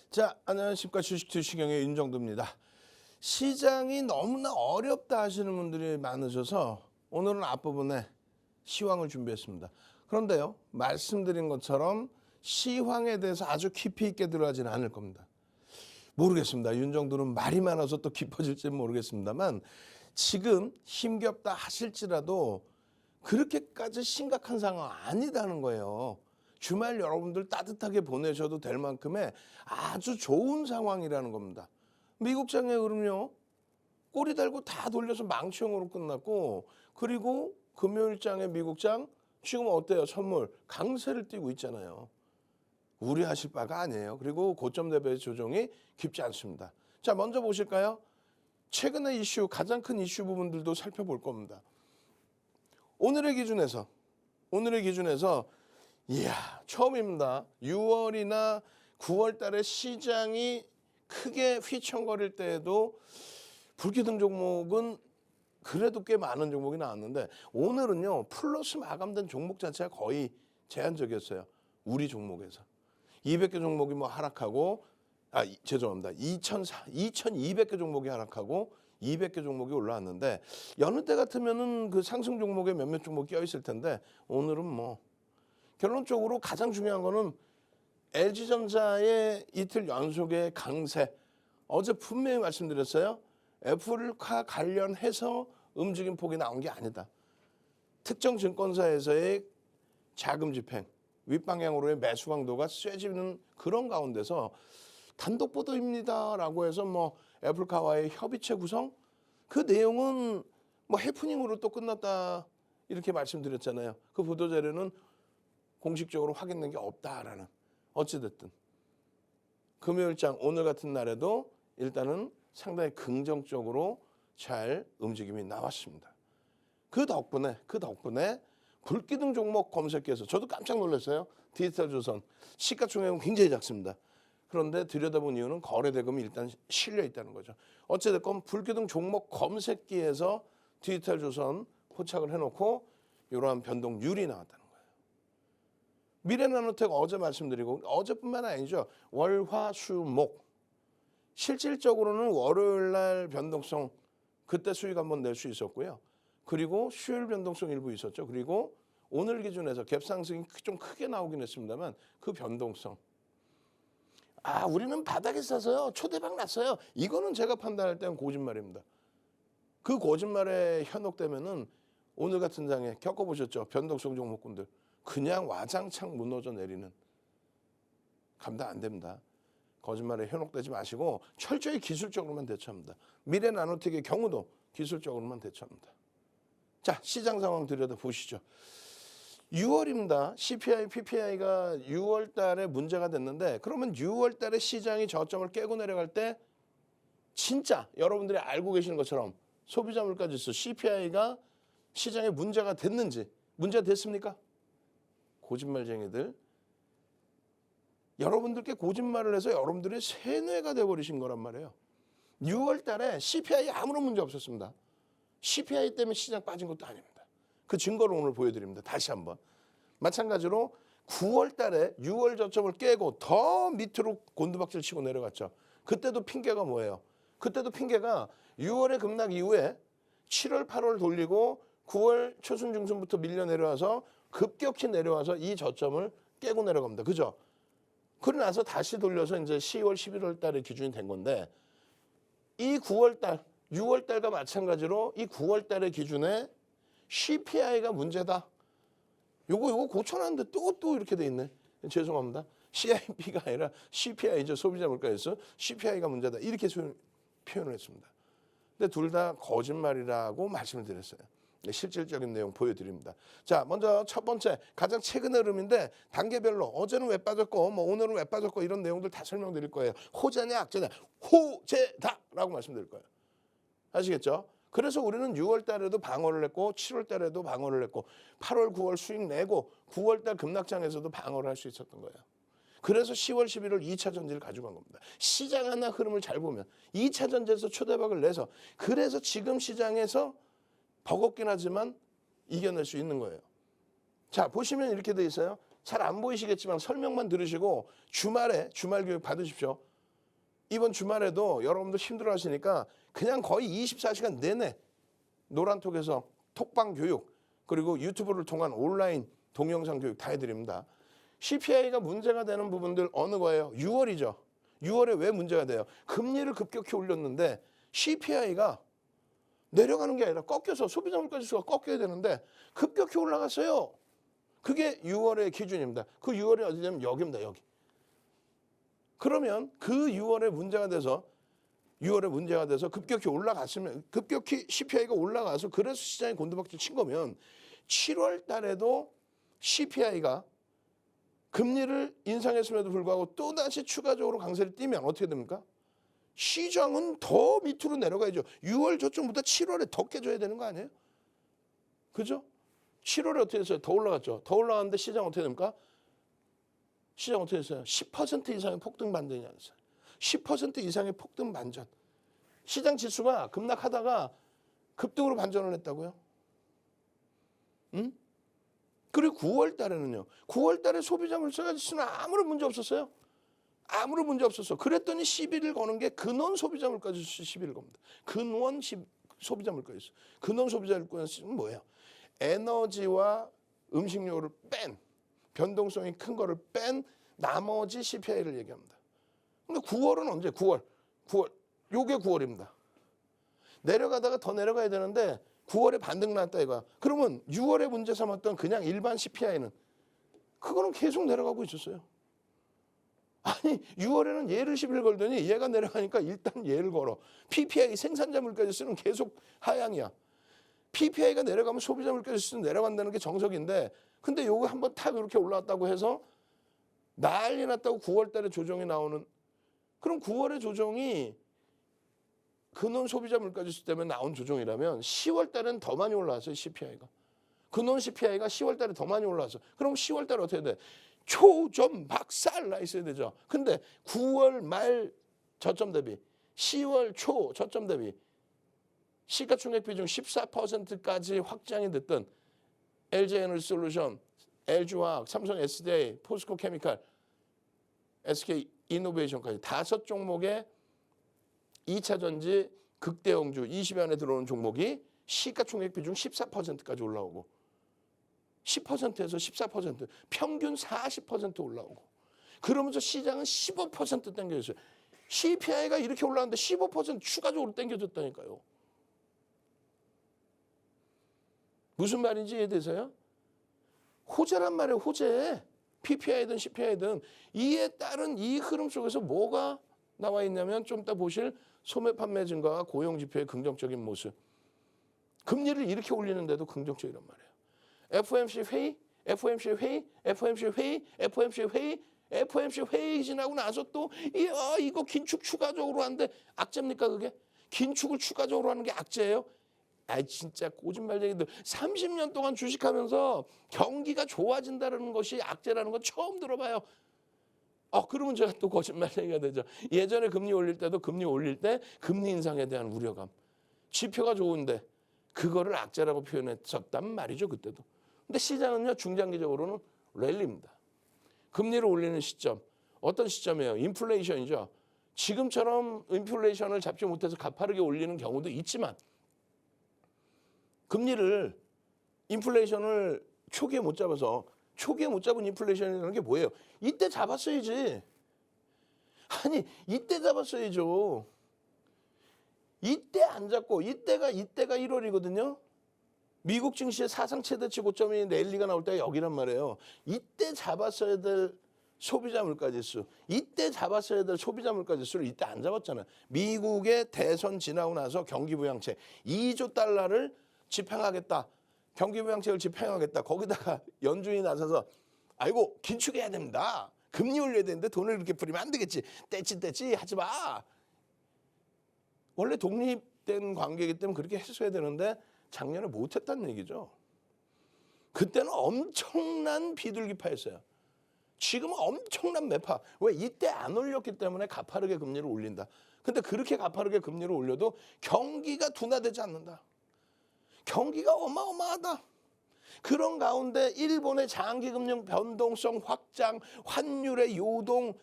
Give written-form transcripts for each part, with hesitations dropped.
자, 안녕하십니까. 주식투시경의 윤정도입니다. 시장이 너무나 어렵다 하시는 분들이 많으셔서 오늘은 앞부분에 시황을 준비했습니다. 그런데요, 말씀드린 것처럼 시황에 대해서 아주 깊이 있게 들어가지는 않을 겁니다. 모르겠습니다. 윤정도는 말이 많아서 또 깊어질지는 모르겠습니다만 지금 힘겹다 하실지라도 그렇게까지 심각한 상황 아니다는 거예요. 주말 여러분들 따뜻하게 보내셔도 될 만큼의 아주 좋은 상황이라는 겁니다. 미국장의 흐름요. 꼬리 달고 다 돌려서 망치형으로 끝났고, 그리고 금요일장의 미국장 지금 어때요? 선물 강세를 띠고 있잖아요. 우려하실 바가 아니에요. 그리고 고점 대비 조정이 깊지 않습니다. 자, 먼저 보실까요? 최근의 이슈, 가장 큰 이슈 부분들도 살펴볼 겁니다. 오늘의 기준에서 이야, 처음입니다. 6월이나 9월 달에 시장이 크게 휘청거릴 때에도 불기둥 종목은 그래도 꽤 많은 종목이 나왔는데 오늘은요, 플러스 마감된 종목 자체가 거의 제한적이었어요. 우리 종목에서. 200개 종목이 뭐 하락하고, 죄송합니다. 2,200개 종목이 하락하고 200개 종목이 올라왔는데 여느 때 같으면은 그 상승 종목에 몇몇 종목이 껴있을 텐데 오늘은 뭐 결론적으로 가장 중요한 거는 LG전자의 이틀 연속의 강세. 어제 분명히 말씀드렸어요. 애플과 관련해서 움직임 폭이 나온 게 아니다. 특정 증권사에서의 자금 집행, 윗방향으로의 매수 강도가 쇠지는 그런 가운데서 단독 보도입니다라고 해서 뭐 애플카와의 협의체 구성? 그 내용은 뭐 해프닝으로 또 끝났다 이렇게 말씀드렸잖아요. 그 보도 자료는 공식적으로 확인된 게 없다라는. 어찌됐든 금요일장 오늘 같은 날에도 일단은 상당히 긍정적으로 잘 움직임이 나왔습니다. 그 덕분에 불기둥 종목 검색해서 저도 깜짝 놀랐어요. 디지털조선 시가총액은 굉장히 작습니다. 그런데 들여다본 이유는 거래대금이 일단 실려 있다는 거죠. 어찌됐건 불기둥 종목 검색기에서 디지털조선 포착을 해놓고 이러한 변동률이 나왔다는 거예요. 미래나노텍 어제 말씀드리고 어제뿐만 아니죠. 월, 화, 수, 목. 실질적으로는 월요일날 변동성 그때 수익 한번 낼 수 있었고요. 그리고 수요일 변동성 일부 있었죠. 그리고 오늘 기준에서 갭상승이 좀 크게 나오긴 했습니다만 그 변동성. 우리는 바닥에 싸서요. 초대박 났어요. 이거는 제가 판단할 때는 거짓말입니다. 그 거짓말에 현혹되면은 오늘 같은 장에 겪어보셨죠. 변동성 종목군들. 그냥 와장창 무너져 내리는. 감당 안 됩니다. 거짓말에 현혹되지 마시고 철저히 기술적으로만 대처합니다. 미래나노텍의 경우도 기술적으로만 대처합니다. 자, 시장 상황 들여다보시죠. 6월입니다. CPI, PPI가 6월 달에 문제가 됐는데 그러면 6월 달에 시장이 저점을 깨고 내려갈 때 진짜 여러분들이 알고 계시는 것처럼 소비자 물가지수 CPI가 시장에 문제가 됐는지, 문제가 됐습니까? 거짓말쟁이들. 여러분들께 거짓말을 해서 여러분들의 세뇌가 돼버리신 거란 말이에요. 6월 달에 CPI 아무런 문제 없었습니다. CPI 때문에 시장 빠진 것도 아닙니다. 그 증거를 오늘 보여드립니다. 다시 한번. 마찬가지로 9월 달에 6월 저점을 깨고 더 밑으로 곤두박질 치고 내려갔죠. 그때도 핑계가 뭐예요? 그때도 핑계가 6월의 급락 이후에 7월, 8월 돌리고 9월 초순 중순부터 밀려 내려와서 급격히 내려와서 이 저점을 깨고 내려갑니다. 그죠? 그러고 나서 다시 돌려서 이제 10월, 11월 달에 기준이 된 건데 이 9월 달, 6월 달과 마찬가지로 이 9월 달의 기준에 CPI가 문제다. 요거 고쳐놨는데 또 이렇게 돼 있네. 죄송합니다. CIP가 아니라 CPI죠. 소비자 물가에서 CPI가 문제다. 이렇게 표현을 했습니다. 근데 둘 다 거짓말이라고 말씀을 드렸어요. 실질적인 내용 보여드립니다. 자, 먼저 첫 번째 가장 최근의 흐름인데 단계별로 어제는 왜 빠졌고 뭐 오늘은 왜 빠졌고 이런 내용들 다 설명드릴 거예요. 호재냐 악재냐 호재다라고 말씀드릴 거예요. 아시겠죠? 그래서 우리는 6월 달에도 방어를 했고 7월 달에도 방어를 했고 8월 9월 수익 내고 9월 달 급락장에서도 방어를 할 수 있었던 거예요. 그래서 10월 11월 2차 전지를 가져간 겁니다. 시장 하나 흐름을 잘 보면 2차 전지에서 초대박을 내서 그래서 지금 시장에서 버겁긴 하지만 이겨낼 수 있는 거예요. 자, 보시면 이렇게 돼 있어요. 잘 안 보이시겠지만 설명만 들으시고 주말 교육 받으십시오. 이번 주말에도 여러분들 힘들어 하시니까 그냥 거의 24시간 내내 노란톡에서 톡방 교육 그리고 유튜브를 통한 온라인 동영상 교육 다 해드립니다. CPI가 문제가 되는 부분들 어느 거예요? 6월이죠. 6월에 왜 문제가 돼요? 금리를 급격히 올렸는데 CPI가 내려가는 게 아니라 꺾여서 소비자 물가 지수가 꺾여야 되는데 급격히 올라갔어요. 그게 6월의 기준입니다. 그 6월이 어디냐면 여기입니다. 여기. 그러면 그 6월에 문제가 돼서 급격히 올라갔으면 급격히 CPI가 올라가서 그래서 시장이 곤두박질 친 거면 7월 달에도 CPI가 금리를 인상했음에도 불구하고 또다시 추가적으로 강세를 띠면 어떻게 됩니까? 시장은 더 밑으로 내려가야죠. 6월 저점보다 7월에 더 깨져야 되는 거 아니에요? 그죠? 7월에 어떻게 됐어요? 더 올라갔죠. 더 올라갔는데 시장 어떻게 됩니까? 시장 어떻게 됐어요? 10% 이상의 폭등 반전이 아니었어요. 10% 이상의 폭등 반전. 시장 지수가 급락하다가 급등으로 반전을 했다고요? 응? 그리고 9월 달에는요. 9월 달에 소비자 물가 지수는 아무런 문제 없었어요. 아무런 문제 없었어. 그랬더니 시비를 거는 게 근원 소비자 물가 지수 시비를 겁니다. 근원 소비자 물가 지수. 근원 소비자 물가 지수는 뭐예요? 에너지와 음식료를 뺀 변동성이 큰 거를 뺀 나머지 CPI를 얘기합니다. 근데 9월은 언제? 9월. 요게 9월입니다. 내려가다가 더 내려가야 되는데 9월에 반등 났다 이거야. 그러면 6월에 문제 삼았던 그냥 일반 CPI는 그거는 계속 내려가고 있었어요. 아니 6월에는 얘를 시비를 걸더니 얘가 내려가니까 일단 얘를 걸어. PPI 생산자 물가 지수는 계속 하향이야. PPI가 내려가면 소비자 물가 지수는 내려간다는 게 정석인데 근데 요거 한번 탁 이렇게 올라왔다고 해서 난리 났다고 9월 달에 조정이 나오는 그럼 9월의 조정이 근원 소비자 물가 지수 때문에 나온 조정이라면 10월 달은 더 많이 올라왔어요. CPI가. 근원 CPI가 10월 달에 더 많이 올라왔어. 그럼 10월 달에 어떻게 돼? 초점 박살 나 있어야 되죠. 근데 9월 말 저점 대비 10월 초 저점 대비 시가총액 비중 14%까지 확장이 됐던 LG에너지솔루션, LG화학, 삼성 SDI, 포스코 케미칼, SK 이노베이션까지 5종목의 2차 전지 극대형주 20위 안에 들어오는 종목이 시가총액 비중 14%까지 올라오고 10%에서 14%, 평균 40% 올라오고 그러면서 시장은 15% 당겨졌어요. CPI가 이렇게 올라왔는데 15% 추가적으로 당겨졌다니까요. 무슨 말인지 이해되세요? 호재란 말이에요. 호재. PPI든 CPI든 이에 따른 이 흐름 속에서 뭐가 나와 있냐면 좀 이따 보실 소매 판매 증가와 고용 지표의 긍정적인 모습. 금리를 이렇게 올리는데도 긍정적이란 말이에요. FOMC 회의 지나고 나서 또 이거 긴축 추가적으로 하는데 악재입니까 그게? 긴축을 추가적으로 하는 게 악재예요? 아이 진짜 꼬짓말쟁이들 30년 동안 주식하면서 경기가 좋아진다는 것이 악재라는 건 처음 들어봐요. 그러면 제가 또 거짓말쟁이가 되죠. 예전에 금리 올릴 때도 금리 올릴 때 금리 인상에 대한 우려감. 지표가 좋은데 그거를 악재라고 표현했었단 말이죠. 그때도. 근데 시장은요. 중장기적으로는 랠리입니다. 금리를 올리는 시점. 어떤 시점이에요? 인플레이션이죠. 지금처럼 인플레이션을 잡지 못해서 가파르게 올리는 경우도 있지만 금리를 인플레이션을 초기에 못 잡아서 초기에 못 잡은 인플레이션이라는 게 뭐예요? 이때 잡았어야지. 아니 이때 잡았어야죠. 이때 안 잡고 이때가 1월이거든요. 미국 증시의 사상 최대치 고점이 랠리가 나올 때가 여기란 말이에요. 이때 잡았어야 될 소비자 물가 지수. 이때 잡았어야 될 소비자 물가 지수를 이때 안 잡았잖아요. 미국의 대선 지나고 나서 경기 부양책 2조 달러를 집행하겠다. 경기 부양책을 집행하겠다. 거기다가 연준이 나서서 아이고 긴축해야 됩니다. 금리 올려야 되는데 돈을 이렇게 뿌리면 안 되겠지. 떼찌 하지 마. 원래 독립된 관계이기 때문에 그렇게 했어야 되는데 작년에 못했다는 얘기죠. 그때는 엄청난 비둘기파였어요. 지금은 엄청난 매파. 왜? 이때 안 올렸기 때문에 가파르게 금리를 올린다. 근데 그렇게 가파르게 금리를 올려도 경기가 둔화되지 않는다. 경기가 어마어마하다. 그런 가운데 일본의 장기금융 변동성 확장, 환율의 요동,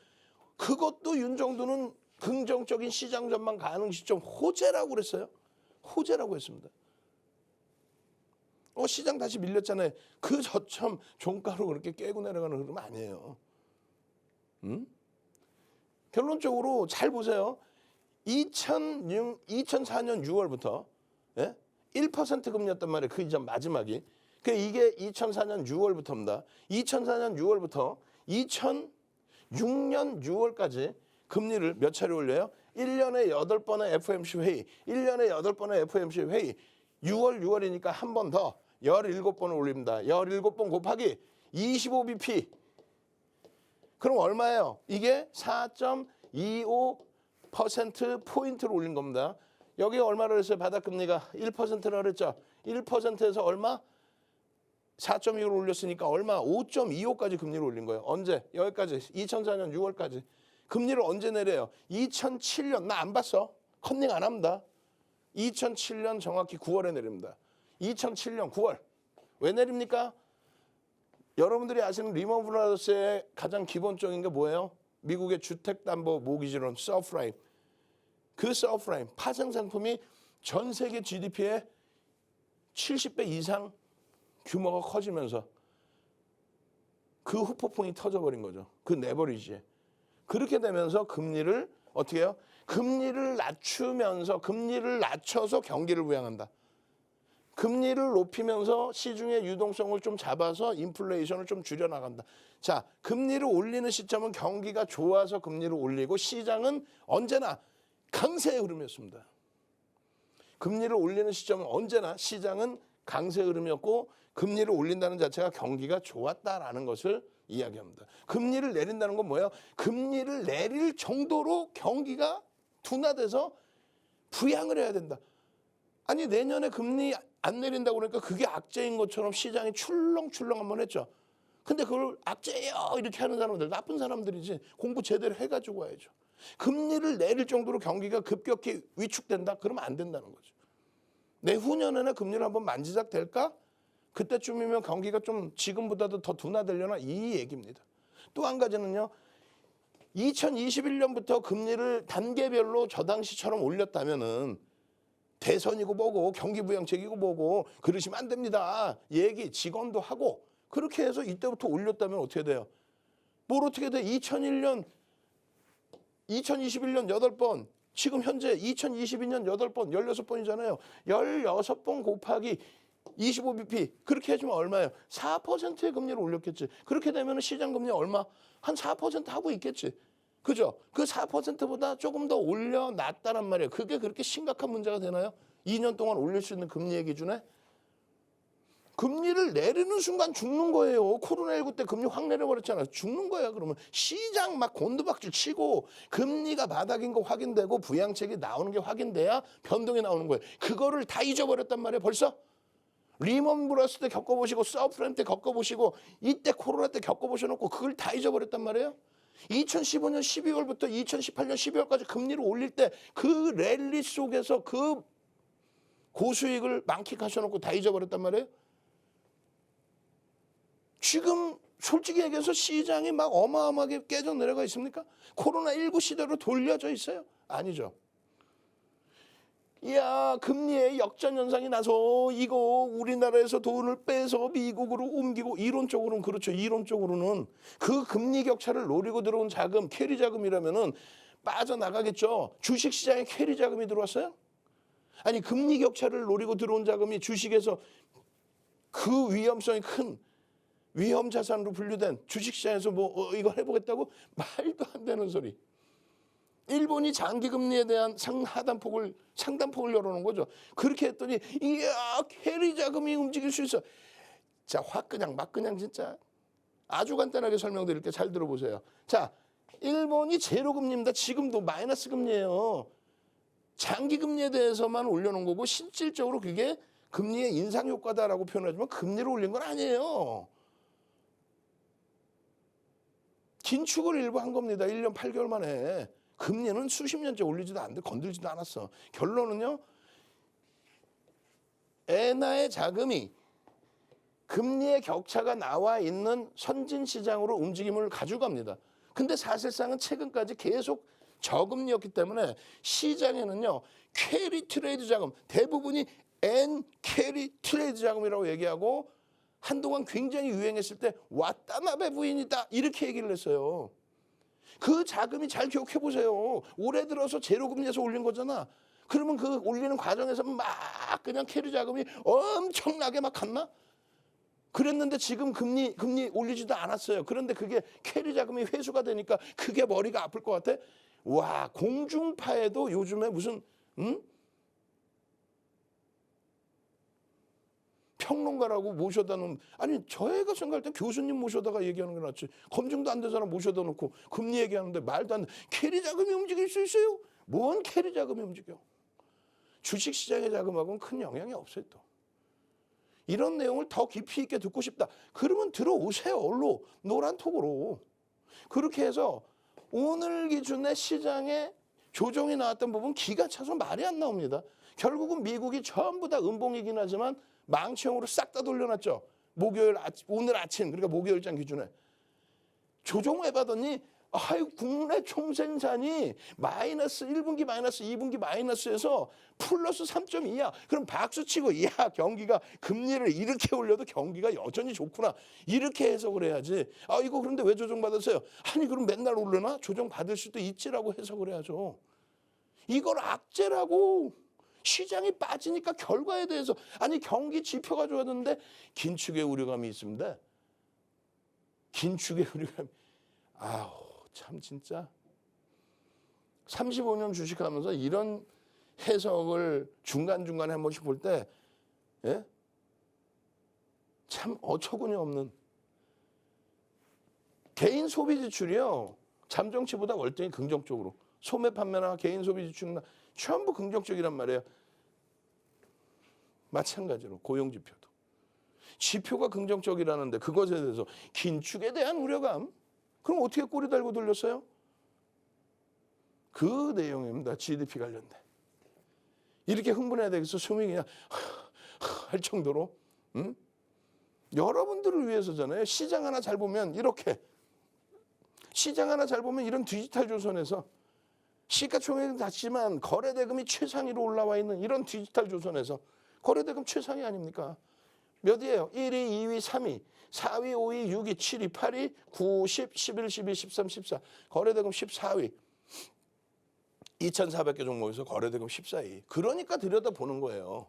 그것도 윤정두는 긍정적인 시장 전망 가능 시점 호재라고 그랬어요. 호재라고 했습니다. 시장 다시 밀렸잖아요. 그 저점 종가로 그렇게 깨고 내려가는 흐름 아니에요. 결론적으로 잘 보세요. 2004년 6월부터 1% 금리였단 말이에요. 그 이전 마지막이. 이게 2004년 6월부터입니다. 2004년 6월부터 2006년 6월까지 금리를 몇 차례 올려요? 1년에 8번의 FOMC 회의, 1년에 8번의 FOMC 회의, 6월이니까 한 번 더 17번을 올립니다. 17번 곱하기 25bp. 그럼 얼마예요? 이게 4.25%포인트를 올린 겁니다. 여기 얼마를 했어요? 바닥금리가 1%라 그랬죠? 1%에서 얼마? 4.25를 올렸으니까 얼마? 5.25까지 금리를 올린 거예요. 언제? 여기까지. 2004년 6월까지. 금리를 언제 내려요? 2007년. 나 안 봤어. 컨닝 안 합니다. 2007년 정확히 9월에 내립니다. 2007년 9월. 왜 내립니까? 여러분들이 아시는 리먼 브라더스의 가장 기본적인 게 뭐예요? 미국의 주택담보 모기지론 서프라임. 그 서프라임 파생 상품이 전 세계 GDP의 70배 이상 규모가 커지면서 그 후폭풍이 터져버린 거죠. 그 레버리지에. 그렇게 되면서 금리를 어떻게 해요? 금리를 낮춰서 경기를 부양한다. 금리를 높이면서 시중의 유동성을 좀 잡아서 인플레이션을 좀 줄여나간다. 자, 금리를 올리는 시점은 경기가 좋아서 금리를 올리고 시장은 언제나 강세의 흐름이었습니다. 금리를 올리는 시점은 언제나 시장은 강세 흐름이었고 금리를 올린다는 자체가 경기가 좋았다라는 것을 이야기합니다. 금리를 내린다는 건 뭐예요? 금리를 내릴 정도로 경기가 둔화돼서 부양을 해야 된다. 아니 내년에 금리 안 내린다고 그러니까 그게 악재인 것처럼 시장이 출렁출렁 한번 했죠. 근데 그걸 악재예요 이렇게 하는 사람들 나쁜 사람들이지. 공부 제대로 해가지고 와야죠. 금리를 내릴 정도로 경기가 급격히 위축된다? 그러면 안 된다는 거죠. 내후년에는 금리를 한번 만지작 될까? 그때쯤이면 경기가 좀 지금보다도 더 둔화되려나? 이 얘기입니다. 또 한 가지는요. 2021년부터 금리를 단계별로 저 당시처럼 올렸다면은 대선이고 뭐고 경기부양책이고 뭐고 그러시면 안 됩니다. 얘기 직원도 하고 그렇게 해서 이때부터 올렸다면 어떻게 돼요? 뭘 어떻게 돼? 2021년 8번 지금 현재 2022년 8번 16번이잖아요. 16번 곱하기 25bp 그렇게 해주면 얼마예요? 4%의 금리를 올렸겠지. 그렇게 되면 시장 금리 얼마? 한 4% 하고 있겠지. 그죠? 그 4%보다 조금 더 올려놨다란 말이에요. 그게 그렇게 심각한 문제가 되나요? 2년 동안 올릴 수 있는 금리의 기준에? 금리를 내리는 순간 죽는 거예요. 코로나19 때 금리 확 내려버렸잖아요. 죽는 거예요. 그러면 시장 막 곤두박질 치고 금리가 바닥인 거 확인되고 부양책이 나오는 게 확인돼야 변동이 나오는 거예요. 그거를 다 잊어버렸단 말이에요. 벌써? 리먼 브라더스 때 겪어보시고 서프라임 때 겪어보시고 이때 코로나 때 겪어보셔놓고 그걸 다 잊어버렸단 말이에요. 2015년 12월부터 2018년 12월까지 금리를 올릴 때 그 랠리 속에서 그 고수익을 만끽하셔놓고 다 잊어버렸단 말이에요. 지금 솔직히 얘기해서 시장이 막 어마어마하게 깨져 내려가 있습니까? 코로나19 시대로 돌려져 있어요? 아니죠. 이야 금리의 역전 현상이 나서 이거 우리나라에서 돈을 빼서 미국으로 옮기고 이론적으로는 그렇죠. 이론적으로는 그 금리 격차를 노리고 들어온 자금 캐리 자금이라면은 빠져나가겠죠. 주식시장에 캐리 자금이 들어왔어요? 아니 금리 격차를 노리고 들어온 자금이 주식에서 그 위험성이 큰 위험 자산으로 분류된 주식시장에서 뭐 이거 해보겠다고? 말도 안 되는 소리. 일본이 장기금리에 대한 상단폭을 열어놓은 거죠. 그렇게 했더니 이야 캐리 자금이 움직일 수 있어. 자, 확 그냥 막 그냥 진짜 아주 간단하게 설명드릴게요. 잘 들어보세요. 자, 일본이 제로금리입니다. 지금도 마이너스 금리예요. 장기금리에 대해서만 올려놓은 거고 실질적으로 그게 금리의 인상효과다라고 표현하지만 금리를 올린 건 아니에요. 긴축을 일부 한 겁니다. 1년 8개월 만에. 금리는 수십 년째 올리지도 않는데 건들지도 않았어. 결론은요. 엔화의 자금이 금리의 격차가 나와 있는 선진 시장으로 움직임을 가져갑니다. 근데 사실상은 최근까지 계속 저금리였기 때문에 시장에는요. 캐리 트레이드 자금, 대부분이 엔 캐리 트레이드 자금이라고 얘기하고 한동안 굉장히 유행했을 때 와타나베 부인이다 이렇게 얘기를 했어요. 그 자금이 잘 기억해 보세요. 올해 들어서 제로금리에서 올린 거잖아. 그러면 그 올리는 과정에서 막 그냥 캐리 자금이 엄청나게 막 갔나? 그랬는데 지금 금리 올리지도 않았어요. 그런데 그게 캐리 자금이 회수가 되니까 그게 머리가 아플 것 같아. 와, 공중파에도 요즘에 무슨 평론가라고 모셔다 놓은, 아니 저희가 생각할 때 교수님 모셔다가 얘기하는 게 낫지. 검증도 안 된 사람 모셔다 놓고 금리 얘기하는데 말도 안 돼. 캐리 자금이 움직일 수 있어요? 뭔 캐리 자금이 움직여? 주식시장의 자금하고는 큰 영향이 없어요. 또 이런 내용을 더 깊이 있게 듣고 싶다. 그러면 들어오세요. 얼로 노란톡으로. 그렇게 해서 오늘 기준에 시장에 조정이 나왔던 부분 기가 차서 말이 안 나옵니다. 결국은 미국이 전부 다 음봉이긴 하지만 망치형으로 싹 다 돌려놨죠. 오늘 아침, 그러니까 목요일장 기준에. 조정을 해봤더니 아유, 국내 총생산이 마이너스 1분기 마이너스 2분기 마이너스에서 플러스 3.2야. 그럼 박수치고 야, 경기가 금리를 이렇게 올려도 경기가 여전히 좋구나. 이렇게 해석을 해야지. 아, 이거 그런데 왜 조정받았어요? 아니, 그럼 맨날 오르나? 조정받을 수도 있지라고 해석을 해야죠. 이걸 악재라고. 시장이 빠지니까 결과에 대해서 아니 경기 지표가 좋았는데 긴축의 우려감이 있습니다. 긴축의 우려감이. 아우 참 진짜 35년 주식하면서 이런 해석을 중간중간에 한 번씩 볼 때 예? 참 어처구니 없는. 개인 소비 지출이요. 잠정치보다 월등히 긍정적으로. 소매 판매나 개인 소비 지출이나 전부 긍정적이란 말이에요. 마찬가지로 고용지표도. 지표가 긍정적이라는데 그것에 대해서 긴축에 대한 우려감. 그럼 어떻게 꼬리 달고 돌렸어요? 그 내용입니다. GDP 관련된. 이렇게 흥분해야 되겠어? 숨이 그냥 할 정도로. 응? 여러분들을 위해서잖아요. 시장 하나 잘 보면 이렇게. 시장 하나 잘 보면 이런 디지털 조선에서 시가총액은 낮지만 거래대금이 최상위로 올라와 있는 이런 디지털 조선에서 거래대금 최상위 아닙니까? 몇이에요? 1위, 2위, 3위, 4위, 5위, 6위, 7위, 8위, 9, 10, 11, 12, 13, 14. 거래대금 14위. 2,400개 종목에서 거래대금 14위. 그러니까 들여다보는 거예요.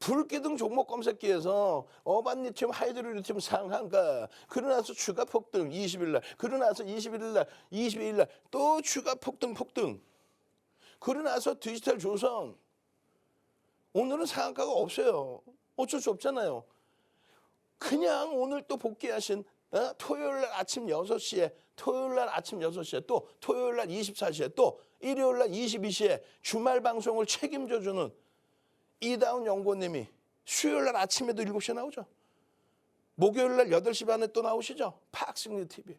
불기둥 종목 검색기에서 어반리튬, 하이드로리튬 상한가, 그러나서 주가 폭등 20일 날, 그러나서 21일 날, 22일 날 또 주가 폭등. 그러나서 디지털 조선. 오늘은 상한가가 없어요. 어쩔 수 없잖아요. 그냥 오늘 또 복귀하신 토요일 날 아침 6시에, 토요일 날 아침 6시에, 또 토요일 날 24시에, 또 일요일 날 22시에 주말 방송을 책임져주는 이다운 연구원님이 수요일 날 아침에도 7시에 나오죠. 목요일 날 8시 반에 또 나오시죠. 팍스뉴 TV.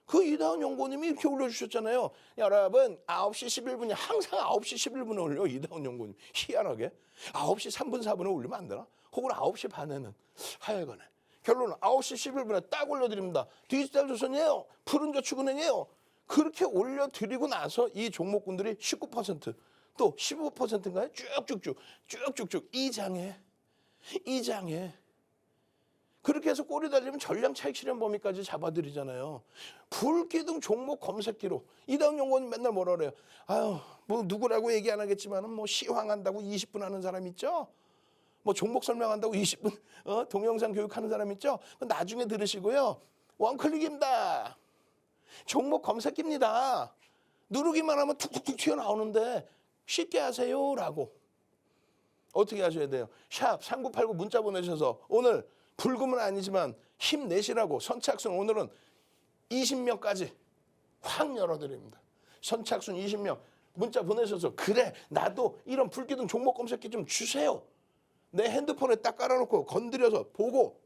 그 이다운 연구원님이 이렇게 올려주셨잖아요. 여러분 9시 11분이 항상 9시 11분에 올려. 이다운 연구원님 희한하게 9시 3분 4분에 올리면 안 되나? 혹은 9시 반에는 하여간에 결론은 9시 11분에 딱 올려드립니다. 디지털 조선이에요. 푸른저축은행이에요. 그렇게 올려드리고 나서 이 종목군들이 19% 또 15%인가요? 쭉쭉쭉 이 장에 그렇게 해서 꼬리 달리면 전량 차익 실현 범위까지 잡아드리잖아요. 불기둥 종목 검색기로 이다운 연구원님 맨날 뭐라 그래요? 아유 뭐 누구라고 얘기 안 하겠지만은 뭐 시황한다고 20분 하는 사람 있죠? 뭐 종목 설명한다고 20분 동영상 교육하는 사람 있죠? 나중에 들으시고요. 원클릭입니다. 종목 검색기입니다. 누르기만 하면 툭툭툭 튀어나오는데 쉽게 하세요라고. 어떻게 하셔야 돼요? 샵 3989 문자 보내셔서 오늘 불금은 아니지만 힘내시라고. 선착순 오늘은 20명까지 확 열어드립니다. 선착순 20명 문자 보내셔서 그래 나도 이런 불기둥 종목 검색기 좀 주세요. 내 핸드폰에 딱 깔아놓고 건드려서 보고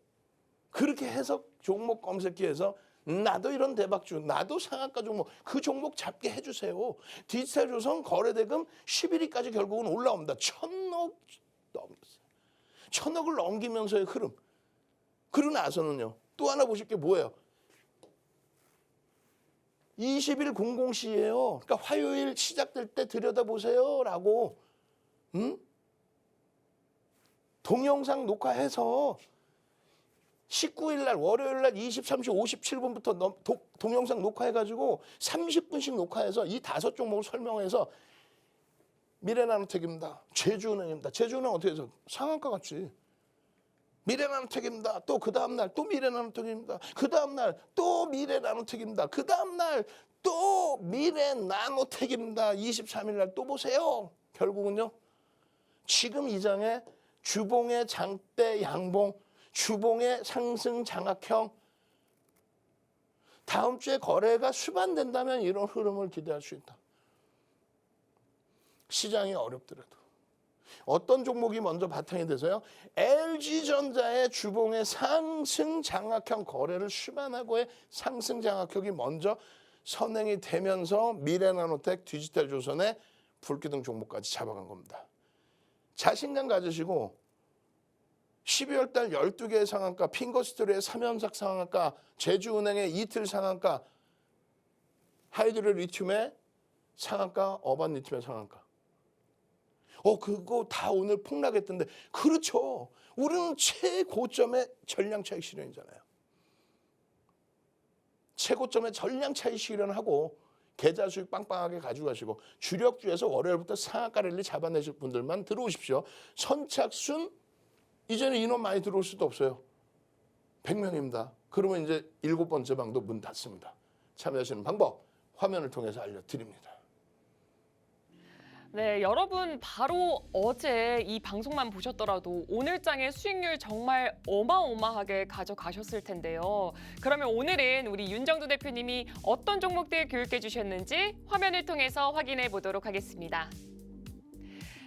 그렇게 해서 종목 검색기에서 나도 이런 대박주, 나도 상한가 종목, 그 종목 잡게 해주세요. 디지털조선 거래대금 11위까지 결국은 올라옵니다. 1,000억 넘겼어요. 1,000억을 넘기면서의 흐름. 그러고 나서는요. 또 하나 보실 게 뭐예요? 20일 00시예요. 그러니까 화요일 시작될 때 들여다보세요 라고 동영상 녹화해서 19일 날 월요일 날 23시 57분부터 동영상 녹화해가지고 30분씩 녹화해서 이 5종목을 설명해서 미래나노텍입니다. 제주은행입니다. 제주은행 어떻게 해서 상한가 같이. 미래나노텍입니다. 또 그 다음날 또 미래나노텍입니다. 그 다음날 또 미래나노텍입니다. 그 다음날 또 미래나노텍입니다. 23일 날 또 보세요. 결국은요. 지금 이 장에 주봉의 장대 양봉, 주봉의 상승 장악형, 다음 주에 거래가 수반된다면 이런 흐름을 기대할 수 있다. 시장이 어렵더라도. 어떤 종목이 먼저 바탕이 돼서요? LG전자의 주봉의 상승 장악형 거래를 수반하고의 상승 장악형이 먼저 선행이 되면서 미래나노텍, 디지털조선의 불기둥 종목까지 잡아간 겁니다. 자신감 가지시고 12월 달 12개의 상한가, 핑거스토리의 3연삭 상한가, 제주은행의 이틀 상한가, 하이드로 리튬의 상한가, 어반 리튬의 상한가. 그거 다 오늘 폭락했던데. 그렇죠. 우리는 최고점의 전량 차익 실현이잖아요. 최고점의 전량 차익 실현하고 계좌 수익 빵빵하게 가져가시고 주력주에서 월요일부터 상한가 랠리 잡아내실 분들만 들어오십시오. 선착순 이제는 인원 많이 들어올 수도 없어요. 100명입니다. 그러면 이제 7번째 방도 문 닫습니다. 참여하시는 방법 화면을 통해서 알려드립니다. 네, 여러분 바로 어제 이 방송만 보셨더라도 오늘장의 수익률 정말 어마어마하게 가져가셨을 텐데요. 그러면 오늘은 우리 윤정두 대표님이 어떤 종목들 교육해 주셨는지 화면을 통해서 확인해 보도록 하겠습니다.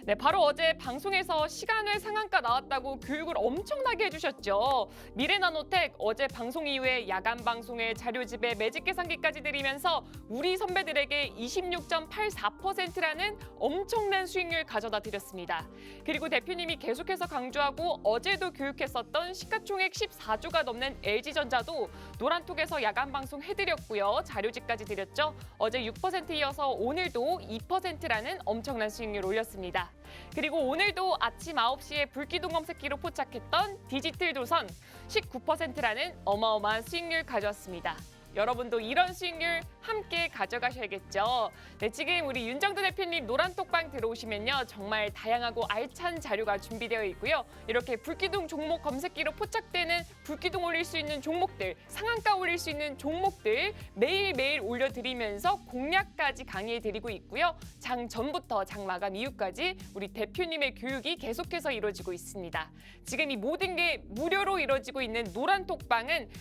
네, 바로 어제 방송에서 시간외 상한가 나왔다고 교육을 엄청나게 해주셨죠. 미래나노텍 어제 방송 이후에 야간 방송에 자료집에 매직 계산기까지 드리면서 우리 선배들에게 26.84%라는 엄청난 수익률 가져다 드렸습니다. 그리고 대표님이 계속해서 강조하고 어제도 교육했었던 시가총액 14조가 넘는 LG전자도 노란톡에서 야간 방송 해드렸고요. 자료집까지 드렸죠. 어제 6% 이어서 오늘도 2%라는 엄청난 수익률 올렸습니다. 그리고 오늘도 아침 9시에 불기둥 검색기로 포착했던 디지털조선 19%라는 어마어마한 수익률 가져왔습니다. 여러분도 이런 수익률 함께 가져가셔야겠죠. 네, 지금 우리 윤정두 대표님 노란톡방 들어오시면요. 정말 다양하고 알찬 자료가 준비되어 있고요. 이렇게 불기둥 종목 검색기로 포착되는 불기둥 올릴 수 있는 종목들, 상한가 올릴 수 있는 종목들 매일매일 올려드리면서 공략까지 강의해드리고 있고요. 장 전부터 장 마감 이후까지 우리 대표님의 교육이 계속해서 이루어지고 있습니다. 지금 이 모든 게 무료로 이루어지고 있는 노란톡방은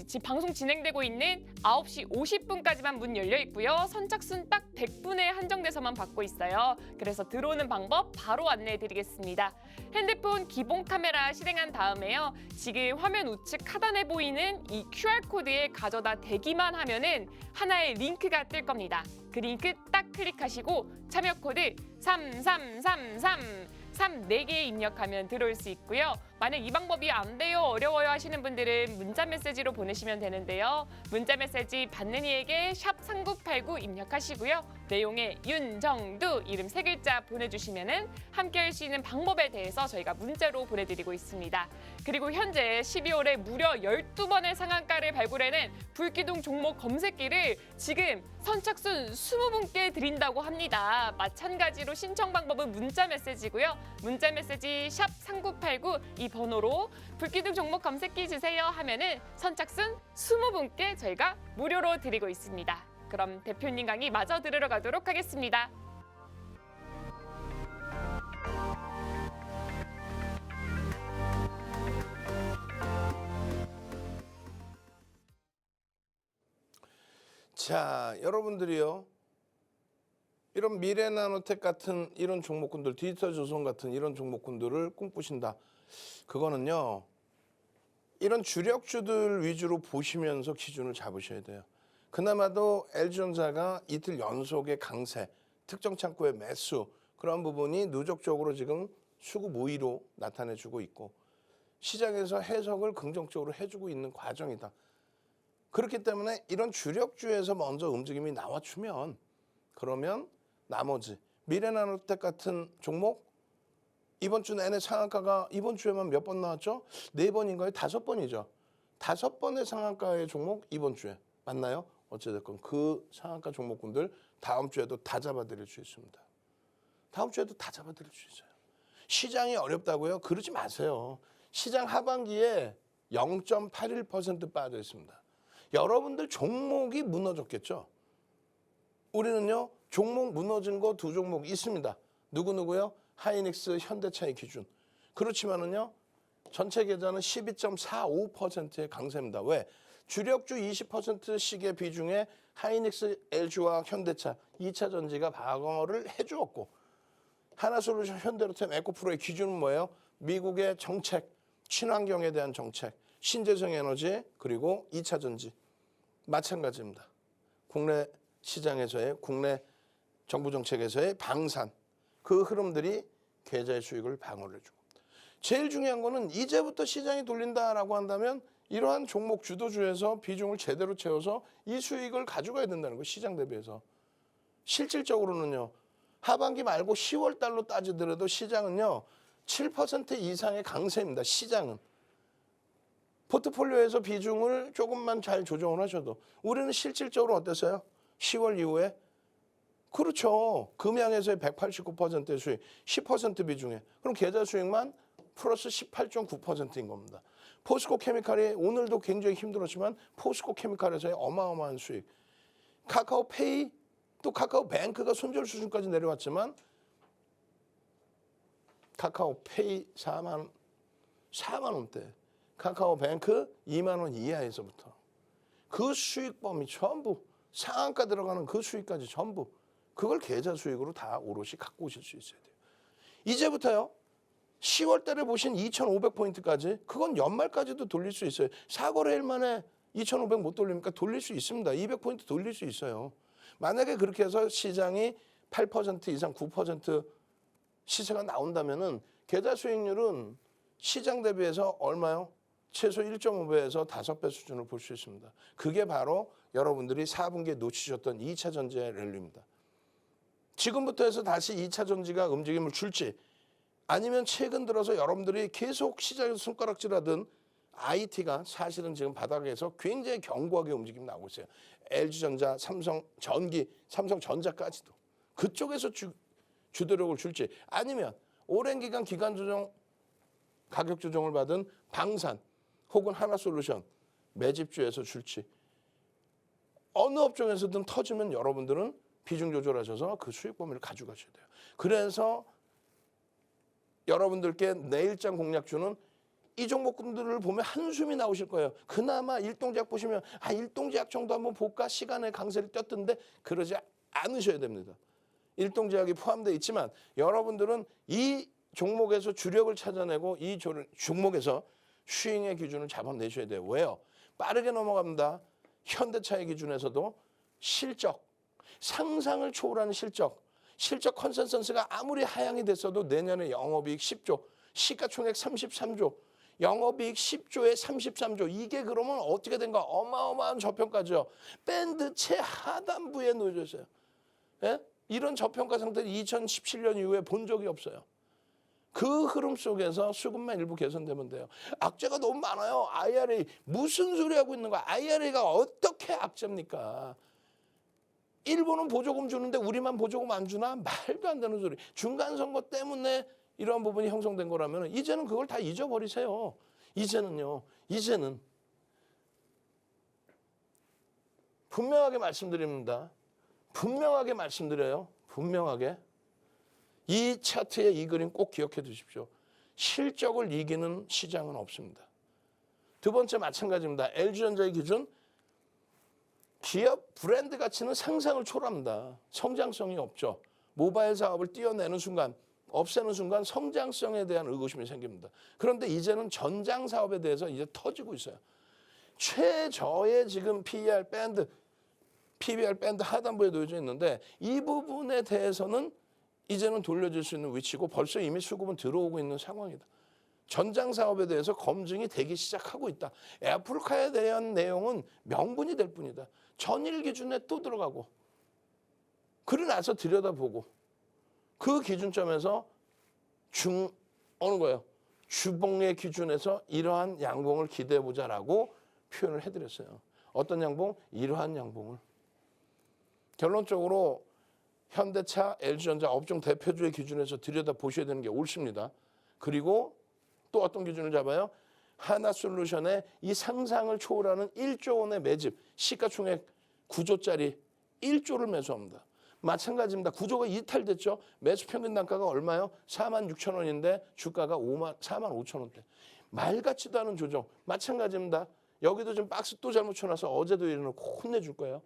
지금 방송 진행되고 있는 9시 50분까지만 문 열려 있고요. 선착순 딱 100분에 한정돼서만 받고 있어요. 그래서 들어오는 방법 바로 안내해 드리겠습니다. 핸드폰 기본 카메라 실행한 다음에요. 지금 화면 우측 하단에 보이는 이 QR코드에 가져다 대기만 하면은 하나의 링크가 뜰 겁니다. 그 링크 딱 클릭하시고 참여 코드 3333 4개 입력하면 들어올 수 있고요. 만약 이 방법이 안 돼요, 어려워요 하시는 분들은 문자 메시지로 보내시면 되는데요. 문자 메시지 받는 이에게 샵 3989 입력하시고요. 내용에 윤정두 이름 3글자 보내주시면 함께 할 수 있는 방법에 대해서 저희가 문자로 보내드리고 있습니다. 그리고 현재 12월에 무려 12번의 상한가를 발굴해낸 불기둥 종목 검색기를 지금 선착순 20분께 드린다고 합니다. 마찬가지로 신청 방법은 문자 메시지고요. 문자 메시지 샵 3989 이 번호로 불기둥 종목 검색기 주세요 하면은 선착순 20분께 저희가 무료로 드리고 있습니다. 그럼 대표님 강의 마저 들으러 가도록 하겠습니다. 자, 여러분들이요. 이런 미래나노텍 같은 이런 종목군들, 디지털조선 같은 이런 종목군들을 꿈꾸신다. 그거는요. 이런 주력주들 위주로 보시면서 기준을 잡으셔야 돼요. 그나마도 LG전자가 이틀 연속의 강세, 특정 창고의 매수 그런 부분이 누적적으로 지금 수급 우위로 나타내주고 있고 시장에서 해석을 긍정적으로 해주고 있는 과정이다. 그렇기 때문에 이런 주력주에서 먼저 움직임이 나와주면 그러면 나머지 미래나노텍 같은 종목 이번 주 내내 상한가가 이번 주에만 몇 번 나왔죠? 4번인가요? 5번이죠. 5번의 상한가의 종목 이번 주에 맞나요? 어찌됐건 그 상한가 종목군들 다음 주에도 다 잡아드릴 수 있습니다. 다음 주에도 다 잡아드릴 수 있어요. 시장이 어렵다고요? 그러지 마세요. 시장 하반기에 0.81% 빠져 있습니다. 여러분들 종목이 무너졌겠죠? 우리는요. 종목 무너진 거 2종목 있습니다. 누구누구요? 하이닉스, 현대차의 기준. 그렇지만은요. 전체 계좌는 12.45%의 강세입니다. 왜? 주력주 20%씩의 비중에 하이닉스, LG와 현대차, 2차 전지가 방어를 해주었고 하나솔루션, 현대로템, 에코프로의 기준은 뭐예요? 미국의 정책, 친환경에 대한 정책, 신재생 에너지 그리고 2차 전지. 마찬가지입니다. 국내 시장에서의 국내 정부 정책에서의 방산. 그 흐름들이 계좌의 수익을 방어를 해주고 제일 중요한 거는 이제부터 시장이 돌린다라고 한다면 이러한 종목 주도주에서 비중을 제대로 채워서 이 수익을 가져가야 된다는 거예요. 시장 대비해서. 실질적으로는요. 하반기 말고 10월 달로 따지더라도 시장은요. 7% 이상의 강세입니다. 시장은. 포트폴리오에서 비중을 조금만 잘 조정을 하셔도 우리는 실질적으로 어땠어요? 10월 이후에 그렇죠. 금양에서의 189%의 수익, 10% 비중에. 그럼 계좌 수익만 플러스 18.9%인 겁니다. 포스코 케미칼이 오늘도 굉장히 힘들었지만 포스코 케미칼에서의 어마어마한 수익. 카카오페이 또 카카오뱅크가 손절 수준까지 내려왔지만 카카오페이 4만 원대. 카카오뱅크 2만 원 이하에서부터. 그 수익 범위 전부 상한가 들어가는 그 수익까지 전부 그걸 계좌 수익으로 다 오롯이 갖고 오실 수 있어야 돼요. 이제부터요. 10월 달에 보신 2,500포인트까지 그건 연말까지도 돌릴 수 있어요. 4거래일 만에 2,500 못 돌립니까? 돌릴 수 있습니다. 200포인트 돌릴 수 있어요. 만약에 그렇게 해서 시장이 8% 이상 9% 시세가 나온다면은 계좌 수익률은 시장 대비해서 얼마요? 최소 1.5배에서 5배 수준을 볼 수 있습니다. 그게 바로 여러분들이 4분기에 놓치셨던 2차 전지의 랠리입니다. 지금부터 해서 다시 2차 전지가 움직임을 줄지 아니면 최근 들어서 여러분들이 계속 시장에서 손가락질하던 IT가 사실은 지금 바닥에서 굉장히 견고하게 움직임 나오고 있어요. LG전자, 삼성전기, 삼성전자까지도. 그쪽에서 주도력을 줄지 아니면 오랜 기간 기간 조정, 가격 조정을 받은 방산 혹은 하나솔루션, 매집주에서 줄지 어느 업종에서든 터지면 여러분들은 비중 조절하셔서 그 수익 범위를 가져가셔야 돼요. 그래서 여러분들께 내일장 공략주는 이 종목군들을 보면 한숨이 나오실 거예요. 그나마 일동제약 보시면 일동제약 정도 한번 볼까? 시간의 강세를 떴던데 그러지 않으셔야 됩니다. 일동제약이 포함되어 있지만 여러분들은 이 종목에서 주력을 찾아내고 이 종목에서 슈잉의 기준을 잡아내셔야 돼요. 왜요? 빠르게 넘어갑니다. 현대차의 기준에서도 실적, 상상을 초월하는 실적 컨센서스가 아무리 하향이 됐어도 내년에 영업이익 10조, 시가총액 33조, 영업이익 10조에 33조. 이게 그러면 어떻게 된가? 어마어마한 저평가죠. 밴드 최하단부에 놓여져 있어요. 예? 이런 저평가 상태를 2017년 이후에 본 적이 없어요. 그 흐름 속에서 수급만 일부 개선되면 돼요. 악재가 너무 많아요. IRA 무슨 소리 하고 있는 거야? IRA가 어떻게 악재입니까? 일본은 보조금 주는데 우리만 보조금 안 주나? 말도 안 되는 소리. 중간선거 때문에 이러한 부분이 형성된 거라면 이제는 그걸 다 잊어버리세요. 이제는 분명하게 말씀드립니다. 분명하게 말씀드려요. 분명하게. 이 차트의 이 그림 꼭 기억해 두십시오. 실적을 이기는 시장은 없습니다. 두 번째 마찬가지입니다. LG전자의 기준 기업 브랜드 가치는 상상을 초월합니다. 성장성이 없죠. 모바일 사업을 띄어내는 순간 없애는 순간 성장성에 대한 의구심이 생깁니다. 그런데 이제는 전장 사업에 대해서 이제 터지고 있어요. 최저의 지금 PER 밴드, PBR 밴드 하단부에 놓여져 있는데 이 부분에 대해서는 이제는 돌려줄 수 있는 위치고 벌써 이미 수급은 들어오고 있는 상황이다. 전장 사업에 대해서 검증이 되기 시작하고 있다. 애플카에 대한 내용은 명분이 될 뿐이다. 전일 기준에 또 들어가고 그러고 나서 들여다보고 그 기준점에서 어느 거예요? 주봉의 기준에서 이러한 양봉을 기대해보자라고 표현을 해드렸어요. 어떤 양봉? 이러한 양봉을. 결론적으로 현대차, LG전자 업종 대표주의 기준에서 들여다보셔야 되는 게 옳습니다. 그리고 또 어떤 기준을 잡아요? 하나솔루션의 이 상상을 초월하는 1조 원의 매집, 시가총액 9조짜리 1조를 매수합니다. 마찬가지입니다. 구조가 이탈됐죠. 매수 평균 단가가 얼마요? 46,000원인데 주가가 45,000원대. 말 같지도 않은 조정. 마찬가지입니다. 여기도 지금 박스 또 잘못 쳐놔서 어제도 이래놓고 혼내줄 거예요.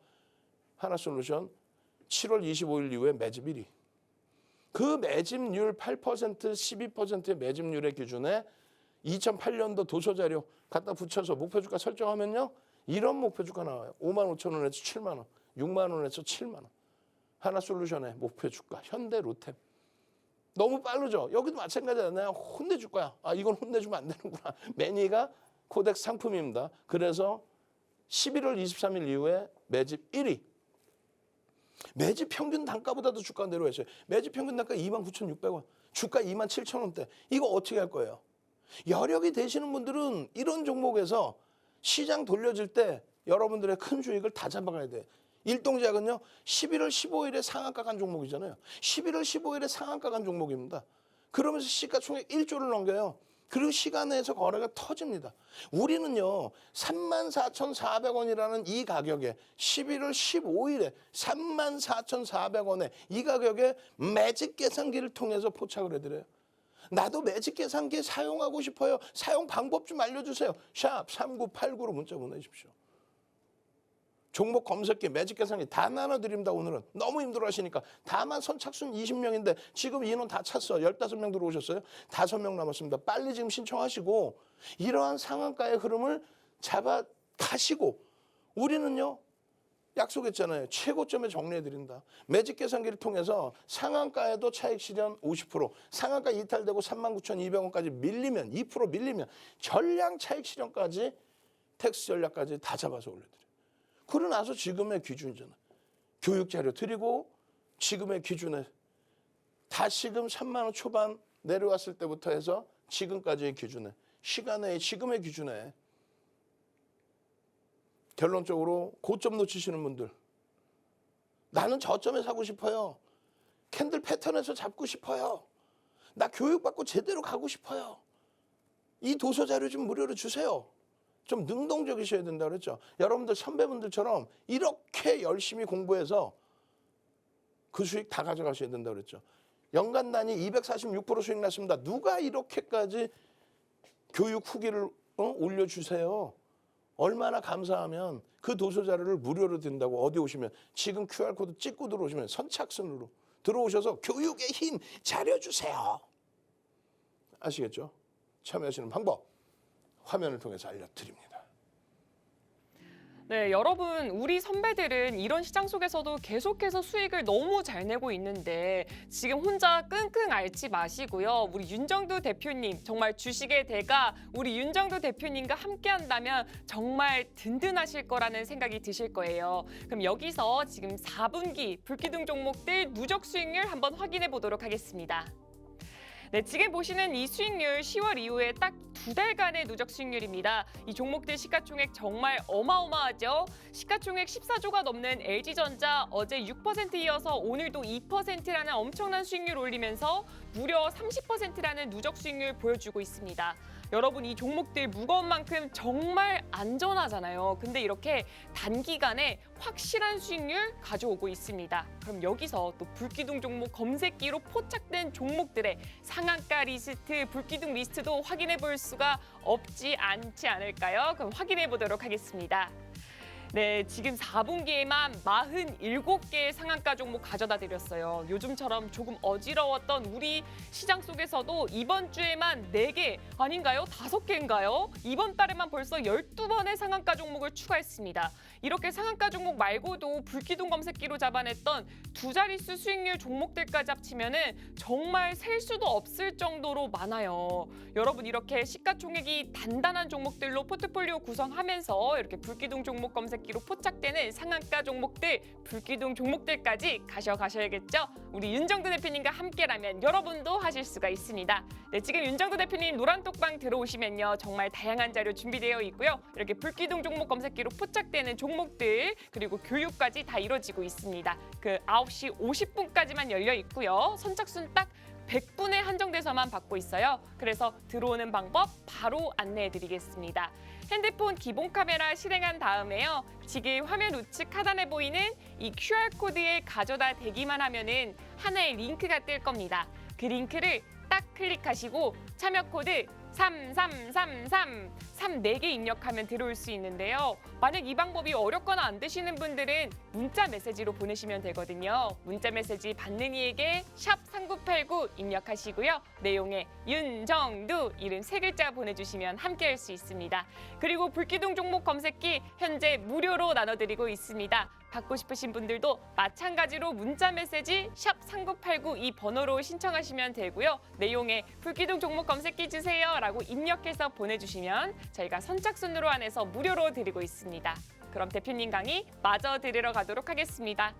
하나솔루션 7월 25일 이후에 매집 1위. 그 매집률 8%, 12%의 매집률의 기준에 2008년도 도서자료 갖다 붙여서 목표주가 설정하면요. 이런 목표주가 나와요. 55,000원에서 7만 원, 6만 원에서 7만 원. 하나솔루션의 목표주가, 현대 로템. 너무 빠르죠? 여기도 마찬가지야. 내가 혼내줄 거야. 아, 이건 혼내주면 안 되는구나. 매니가 코덱스 상품입니다. 그래서 11월 23일 이후에 매집 1위. 매집 평균 단가보다도 주가가 내려왔어요. 매집 평균 단가 29,600원. 주가 27,000원대. 이거 어떻게 할 거예요? 여력이 되시는 분들은 이런 종목에서 시장 돌려질 때 여러분들의 큰 주익을 다 잡아가야 돼. 일동제약은요. 11월 15일에 상한가 간 종목이잖아요. 11월 15일에 상한가 간 종목입니다. 그러면서 시가총액 1조를 넘겨요. 그리고 시간에서 거래가 터집니다. 우리는요. 34,400원이라는 이 가격에 11월 15일에 34,400원에 이 가격에 매직 계산기를 통해서 포착을 해드려요. 나도 매직 계산기 사용하고 싶어요. 사용 방법 좀 알려주세요. 샵 3989로 문자 보내십시오. 종목 검색기, 매직 계산기 다 나눠드립니다. 오늘은 너무 힘들어하시니까. 다만 선착순 20명인데 지금 인원 다 찼어. 15명 들어오셨어요. 5명 남았습니다. 빨리 지금 신청하시고 이러한 상한가의 흐름을 잡아가시고 우리는요. 약속했잖아요. 최고점에 정리해드린다. 매직 계산기를 통해서 상한가에도 차익 실현 50%, 상한가 이탈되고 39,200원까지 밀리면 2% 밀리면 전량 차익 실현까지 텍스 전략까지 다 잡아서 올려드려요. 그러고 나서 지금의 기준이잖아요. 교육자료 드리고 지금의 기준에 다시금 3만 원 초반 내려왔을 때부터 해서 지금까지의 기준에 시간에 지금의 기준에 결론적으로 고점 놓치시는 분들 나는 저점에 사고 싶어요. 캔들 패턴에서 잡고 싶어요. 나 교육받고 제대로 가고 싶어요. 이 도서자료 좀 무료로 주세요. 좀 능동적이셔야 된다고 그랬죠. 여러분들 선배분들처럼 이렇게 열심히 공부해서 그 수익 다 가져가셔야 된다고 그랬죠. 연간 단위 246% 수익 났습니다. 누가 이렇게까지 교육 후기를 올려주세요. 얼마나 감사하면 그 도서자료를 무료로 든다고 어디 오시면 지금 QR코드 찍고 들어오시면 선착순으로 들어오셔서 교육의 힘 차려주세요. 아시겠죠? 참여하시는 방법 화면을 통해서 알려드립니다. 네, 여러분, 우리 선배들은 이런 시장 속에서도 계속해서 수익을 너무 잘 내고 있는데 지금 혼자 끙끙 앓지 마시고요. 우리 윤정두 대표님, 정말 주식의 대가 우리 윤정두 대표님과 함께한다면 정말 든든하실 거라는 생각이 드실 거예요. 그럼 여기서 지금 4분기 불기둥 종목들 누적 수익률 한번 확인해 보도록 하겠습니다. 네, 지금 보시는 이 수익률 10월 이후에 딱 2달간의 누적 수익률입니다. 이 종목들 시가총액 정말 어마어마하죠. 시가총액 14조가 넘는 LG전자 어제 6% 이어서 오늘도 2%라는 엄청난 수익률 올리면서 무려 30%라는 누적 수익률 보여주고 있습니다. 여러분, 이 종목들 무거운 만큼 정말 안전하잖아요. 근데 이렇게 단기간에 확실한 수익률 가져오고 있습니다. 그럼 여기서 또 불기둥 종목 검색기로 포착된 종목들의 상한가 리스트, 불기둥 리스트도 확인해 볼 수가 없지 않지 않을까요? 그럼 확인해 보도록 하겠습니다. 네, 지금 4분기에만 47개의 상한가 종목 가져다 드렸어요. 요즘처럼 조금 어지러웠던 우리 시장 속에서도 이번 주에만 4개 아닌가요? 5개인가요? 이번 달에만 벌써 12번의 상한가 종목을 추가했습니다. 이렇게 상한가 종목 말고도 불기둥 검색기로 잡아냈던 두 자릿수 수익률 종목들까지 합치면은 정말 셀 수도 없을 정도로 많아요. 여러분 이렇게 시가총액이 단단한 종목들로 포트폴리오 구성하면서 이렇게 불기둥 종목 검색기로 포착되는 상한가 종목들, 불기둥 종목들까지 가셔야겠죠? 우리 윤정두 대표님과 함께라면 여러분도 하실 수가 있습니다. 네, 지금 윤정두 대표님 노란톡방 들어오시면요. 정말 다양한 자료 준비되어 있고요. 이렇게 불기둥 종목 검색기로 포착되는 종목들 그리고 교육까지 다 이루어지고 있습니다. 그 9시 50분까지만 열려 있고요. 선착순 딱 100분에 한정돼서만 받고 있어요. 그래서 들어오는 방법 바로 안내해드리겠습니다. 핸드폰 기본 카메라 실행한 다음에요. 지금 화면 우측 하단에 보이는 이 QR코드에 가져다 대기만 하면은 하나의 링크가 뜰 겁니다. 그 링크를 딱 클릭하시고 참여 코드 3333 4개 입력하면 들어올 수 있는데요. 만약 이 방법이 어렵거나 안 되시는 분들은 문자 메시지로 보내시면 되거든요. 문자 메시지 받는 이에게 샵 3989 입력하시고요. 내용에 윤정두 이름 3글자 보내주시면 함께할 수 있습니다. 그리고 불기둥 종목 검색기 현재 무료로 나눠드리고 있습니다. 받고 싶으신 분들도 마찬가지로 문자 메시지 샵 3989 이 번호로 신청하시면 되고요. 내용에 불기둥 종목 검색기 주세요 라고 입력해서 보내주시면 저희가 선착순으로 안에서 무료로 드리고 있습니다. 그럼 대표님 강의 마저 드리러 가도록 하겠습니다.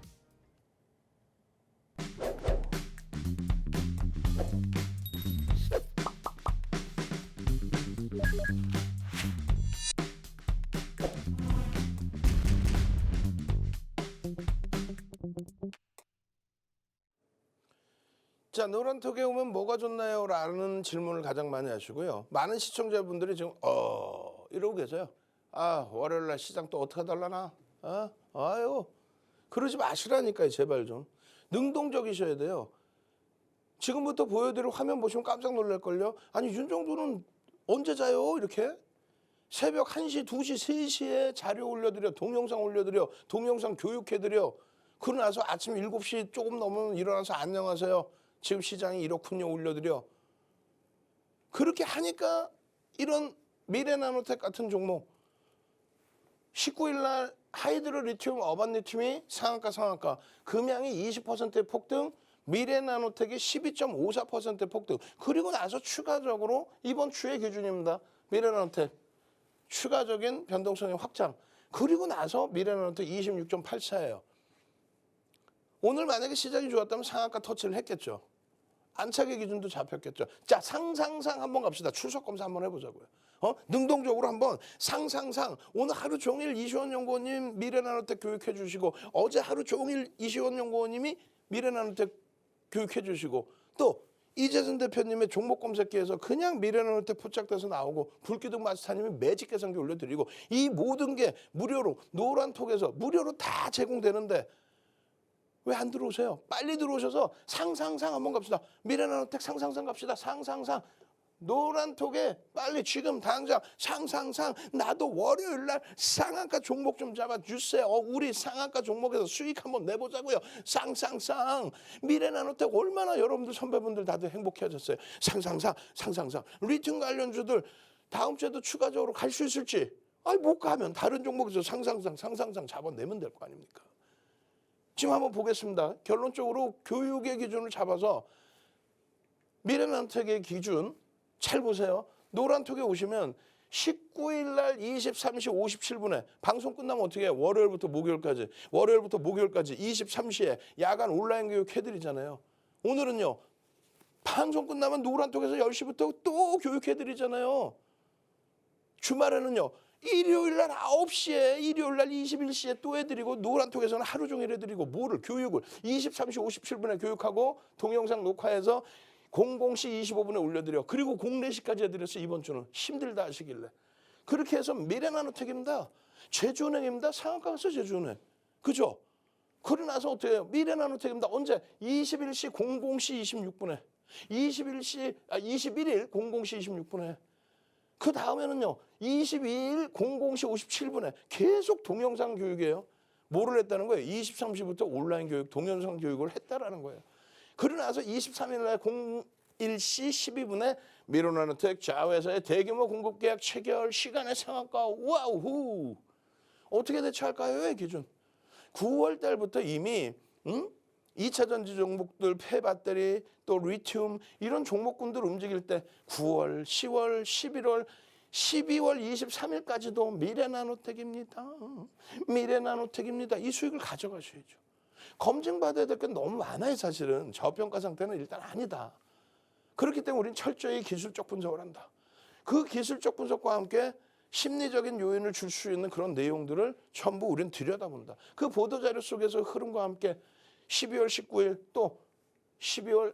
자, 노란톡에 오면 뭐가 좋나요? 라는 질문을 가장 많이 하시고요. 많은 시청자분들이 지금 이러고 계세요. 아, 월요일 날 시장 또 어떻게 달라나? 아유, 그러지 마시라니까요. 제발 좀. 능동적이셔야 돼요. 지금부터 보여드릴 화면 보시면 깜짝 놀랄걸요. 아니, 윤정두는 언제 자요? 이렇게? 새벽 1시, 2시, 3시에 자료 올려드려, 동영상 올려드려, 동영상 교육해드려. 그러고 나서 아침 7시 조금 넘으면 일어나서 안녕하세요. 지금 시장이 이렇군요 올려드려. 그렇게 하니까 이런 미래나노텍 같은 종목 19일 날 하이드로 리튬 어반 리튬이 상한가 금양이 20%의 폭등, 미래나노텍이 12.54%의 폭등. 그리고 나서 추가적으로 이번 주의 기준입니다. 미래나노텍 추가적인 변동성의 확장. 그리고 나서 미래나노텍 26.84예요. 오늘 만약에 시장이 좋았다면 상한가 터치를 했겠죠. 안착의 기준도 잡혔겠죠. 자, 상상상 한번 갑시다. 출석 검사 한번 해보자고요. 능동적으로 한번 상상상 오늘 하루 종일 이시원 연구원님 미래나노텍 교육해 주시고 어제 하루 종일 이시원 연구원님이 미래나노텍 교육해 주시고 또 이재선 대표님의 종목 검색기에서 그냥 미래나노텍 포착돼서 나오고 불기둥 마스터님이 매직 계산기 올려드리고 이 모든 게 무료로 노란톡에서 무료로 다 제공되는데 왜 안 들어오세요? 빨리 들어오셔서 상상상 한번 갑시다. 미래나노텍 상상상 갑시다. 상상상. 노란톡에 빨리 지금 당장 상상상 나도 월요일 날 상한가 종목 좀 잡아주세요. 우리 상한가 종목에서 수익 한번 내보자고요. 상상상. 미래나노텍 얼마나 여러분들 선배분들 다들 행복해졌어요. 상상상. 리튬 관련주들 다음 주에도 추가적으로 갈 수 있을지. 못 가면 다른 종목에서 상상상 잡아내면 될 거 아닙니까? 지금 한번 보겠습니다. 결론적으로 교육의 기준을 잡아서 미래나노텍의 기준 잘 보세요. 노란톡에 오시면 19일 날 23시 57분에 방송 끝나면 어떻게 해요? 월요일부터 목요일까지 23시에 야간 온라인 교육 해드리잖아요. 오늘은요. 방송 끝나면 노란톡에서 10시부터 또 교육해드리잖아요. 주말에는요. 일요일 날 9시에 일요일 날 21시에 또 해드리고 노란톡에서는 하루 종일 해드리고 뭐를 교육을 23시 57분에 교육하고 동영상 녹화해서 00시 25분에 올려드려. 그리고 04시까지 해드렸어요. 이번 주는 힘들다 하시길래. 그렇게 해서 미래나노텍입니다. 제주은행입니다. 상한가 갔어요. 제주은행. 그죠? 그러고 나서 어떻게 해요? 미래나노텍입니다. 언제? 21시 00시 26분에 21일 00시 26분에 그 다음에는요. 22일 00시 57분에 계속 동영상 교육이에요. 뭐를 했다는 거예요? 23시부터 온라인 교육, 동영상 교육을 했다라는 거예요. 그러고 나서 23일 날 01시 12분에 미로나노텍 자회사의 대규모 공급 계약 체결 시간의 상한가 와우 어떻게 대처할까요? 기준 9월 달부터 이미 2차 전지 종목들 폐배터리 또 리튬 이런 종목군들 움직일 때 9월, 10월, 11월 12월 23일까지도 미래나노텍입니다. 미래나노텍입니다. 이 수익을 가져가셔야죠. 검증받아야 될 게 너무 많아요. 사실은 저평가 상태는 일단 아니다. 그렇기 때문에 우리는 철저히 기술적 분석을 한다. 그 기술적 분석과 함께 심리적인 요인을 줄 수 있는 그런 내용들을 전부 우리는 들여다본다. 그 보도자료 속에서 흐름과 함께 12월 19일 또 12월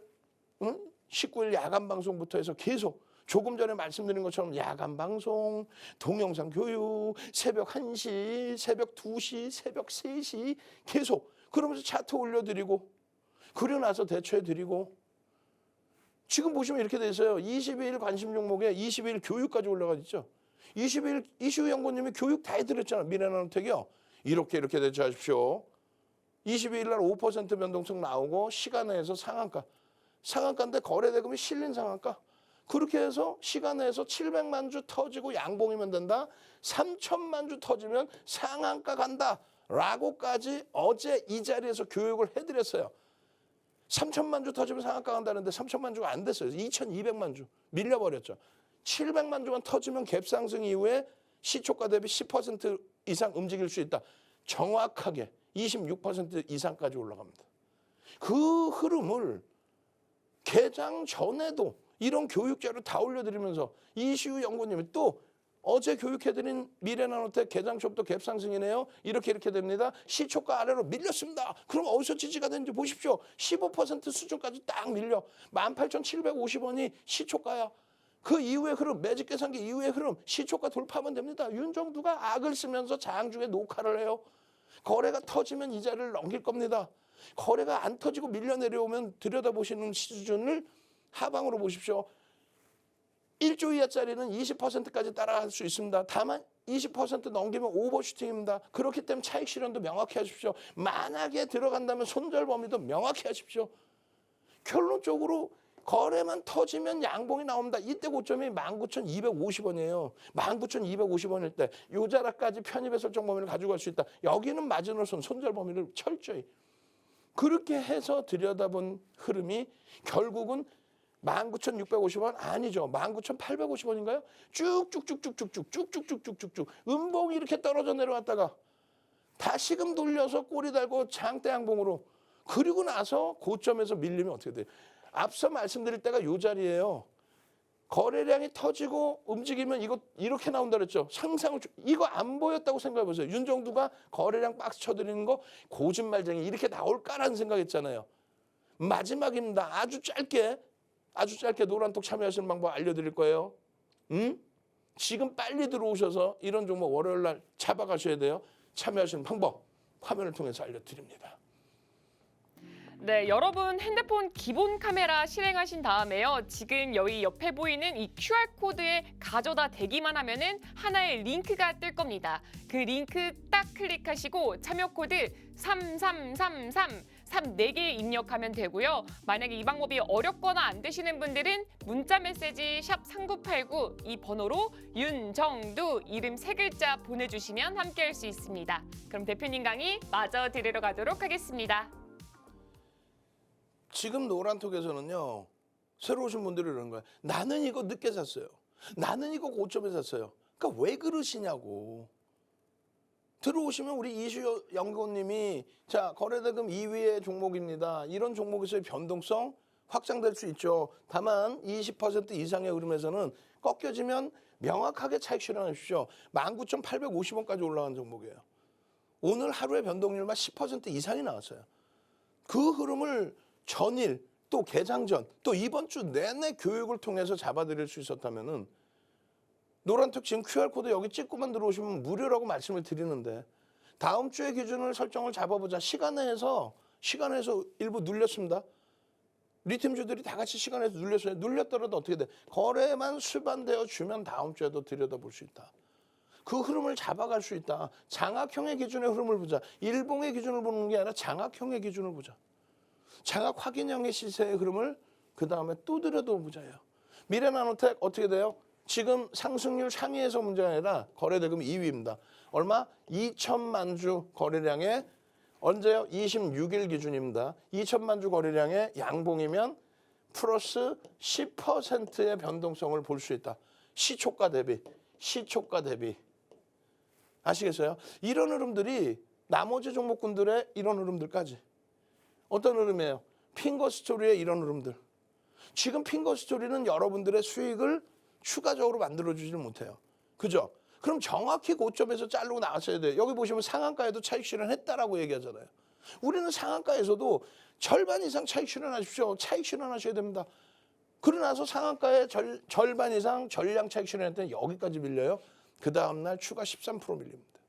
19일 야간 방송부터 해서 계속 조금 전에 말씀드린 것처럼 야간 방송, 동영상 교육, 새벽 1시, 새벽 2시, 새벽 3시 계속 그러면서 차트 올려드리고 그러고 나서 대처해드리고 지금 보시면 이렇게 돼 있어요. 22일 관심 종목에 22일 교육까지 올라가 있죠. 20일 이슈 연구님이 교육 다 해드렸잖아. 미래나노텍이요. 이렇게 대처하십시오. 22일 날 5% 변동성 나오고 시간에서 상한가. 상한가인데 거래대금이 실린 상한가. 그렇게 해서 시간에서 700만 주 터지고 양봉이면 된다. 3천만 주 터지면 상한가 간다. 라고까지 어제 이 자리에서 교육을 해드렸어요. 3천만 주 터지면 상한가 간다는데 3천만 주가 안 됐어요. 2,200만 주 밀려버렸죠. 700만 주만 터지면 갭상승 이후에 시초가 대비 10% 이상 움직일 수 있다. 정확하게 26% 이상까지 올라갑니다. 그 흐름을 개장 전에도 이런 교육자료 다 올려드리면서 이시우 연구님이 또 어제 교육해드린 미래나노텍 개장 초부터 갭상승이네요. 이렇게 됩니다. 시초가 아래로 밀렸습니다. 그럼 어디서 지지가 되는지 보십시오. 15% 수준까지 딱 밀려. 18,750원이 시초가야. 그 이후의 흐름, 매직 계산기 이후의 흐름, 시초가 돌파하면 됩니다. 윤정두가 악을 쓰면서 장중에 녹화를 해요. 거래가 터지면 이 자리를 넘길 겁니다. 거래가 안 터지고 밀려 내려오면 들여다보시는 수준을 하방으로 보십시오. 1조 이하짜리는 20%까지 따라갈 수 있습니다. 다만 20% 넘기면 오버슈팅입니다. 그렇기 때문에 차익 실현도 명확히 하십시오. 만약에 들어간다면 손절 범위도 명확히 하십시오. 결론적으로 거래만 터지면 양봉이 나옵니다. 이때 고점이 19,250원이에요. 19,250원일 때 요 자락까지 편입의 설정 범위를 가지고 갈 수 있다. 여기는 마지노선 손절 범위를 철저히 그렇게 해서 들여다본 흐름이 결국은 19,650원 아니죠. 19,850원인가요? 쭉쭉쭉쭉쭉쭉쭉쭉쭉쭉쭉 음봉이 이렇게 떨어져 내려왔다가 다시금 돌려서 꼬리 달고 장대 양봉으로 그리고 나서 고점에서 밀리면 어떻게 돼요? 앞서 말씀드릴 때가 요 자리예요. 거래량이 터지고 움직이면 이거 이렇게 나온다 그랬죠. 상상을 이거 안 보였다고 생각해 보세요. 윤정두가 거래량 박스 쳐드리는 거 고집말쟁이 이렇게 나올까라는 생각했잖아요. 마지막입니다. 아주 짧게 노란톡 참여하시는 방법 알려드릴 거예요. 지금 빨리 들어오셔서 이런 종목 월요일 날 잡아가셔야 돼요. 참여하시는 방법 화면을 통해서 알려드립니다. 네, 여러분 핸드폰 기본 카메라 실행하신 다음에요. 지금 여기 옆에 보이는 이 QR코드에 가져다 대기만 하면은 하나의 링크가 뜰 겁니다. 그 링크 딱 클릭하시고 참여 코드 3333 34개 입력하면 되고요. 만약에 이 방법이 어렵거나 안 되시는 분들은 문자 메시지 샵 3989 이 번호로 윤정두 이름 3글자 보내주시면 함께할 수 있습니다. 그럼 대표님 강의 마저 들으러 가도록 하겠습니다. 지금 노란톡에서는요. 새로 오신 분들이 이러는 거예요. 나는 이거 늦게 샀어요. 나는 이거 고점에 샀어요. 그러니까 왜 그러시냐고. 들어오시면 우리 이슈 연구원님이 자 거래대금 2위의 종목입니다. 이런 종목에서의 변동성 확장될 수 있죠. 다만 20% 이상의 흐름에서는 꺾여지면 명확하게 차익 실현하십시오. 19,850원까지 올라간 종목이에요. 오늘 하루의 변동률만 10% 이상이 나왔어요. 그 흐름을 전일 또 개장 전 또 이번 주 내내 교육을 통해서 잡아드릴 수 있었다면은 노란톡 지금 QR코드 여기 찍고만 들어오시면 무료라고 말씀을 드리는데 다음 주의 기준을 설정을 잡아보자. 시간에서 일부 눌렸습니다. 리튬주들이 다 같이 시간에서 눌렸어요. 눌렸더라도 어떻게 돼? 거래만 수반되어 주면 다음 주에도 들여다볼 수 있다. 그 흐름을 잡아갈 수 있다. 장악형의 기준의 흐름을 보자. 일봉의 기준을 보는 게 아니라 장악형의 기준을 보자. 장악 확인형의 시세의 흐름을 그 다음에 또 들여다보자요. 미래나노텍 어떻게 돼요? 지금 상승률 상위에서 문제가 아니라 거래대금 2위입니다. 얼마? 2천만 주 거래량에 언제요? 26일 기준입니다. 2천만 주 거래량의 양봉이면 플러스 10%의 변동성을 볼 수 있다. 시초가 대비. 아시겠어요? 이런 흐름들이 나머지 종목군들의 이런 흐름들까지. 어떤 흐름이에요? 핑거스토리의 이런 흐름들. 지금 핑거스토리는 여러분들의 수익을 추가적으로 만들어주지 못해요. 그죠? 그럼 정확히 고점에서 자르고 나갔어야 돼요. 여기 보시면 상한가에도 차익 실현했다라고 얘기하잖아요. 우리는 상한가에서도 절반 이상 차익 실현하십시오. 차익 실현하셔야 됩니다. 그러고 나서 상한가의 절반 이상 전량 차익 실현했더니 여기까지 밀려요. 그 다음날 추가 13% 밀립니다.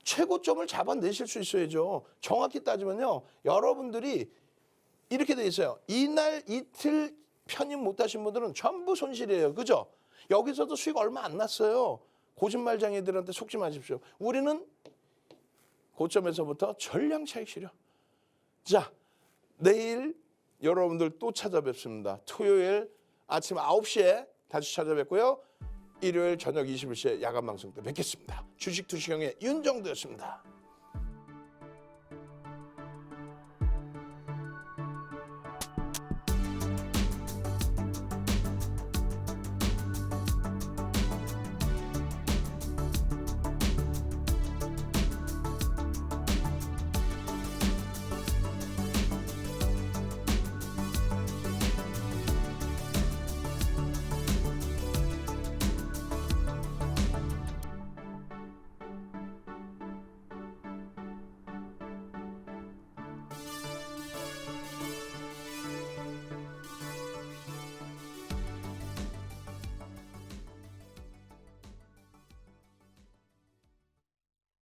최고점을 잡아내실 수 있어야죠. 정확히 따지면요. 여러분들이 이렇게 돼 있어요. 이날 이틀 편입 못하신 분들은 전부 손실이에요. 그죠? 여기서도 수익 얼마 안 났어요. 고진말장애들한테 속지 마십시오. 우리는 고점에서부터 전량 차익 실현. 자, 내일 여러분들 또 찾아뵙습니다. 토요일 아침 9시에 다시 찾아뵙고요. 일요일 저녁 21시에 야간 방송 때 뵙겠습니다. 주식 투시경의 윤정도였습니다.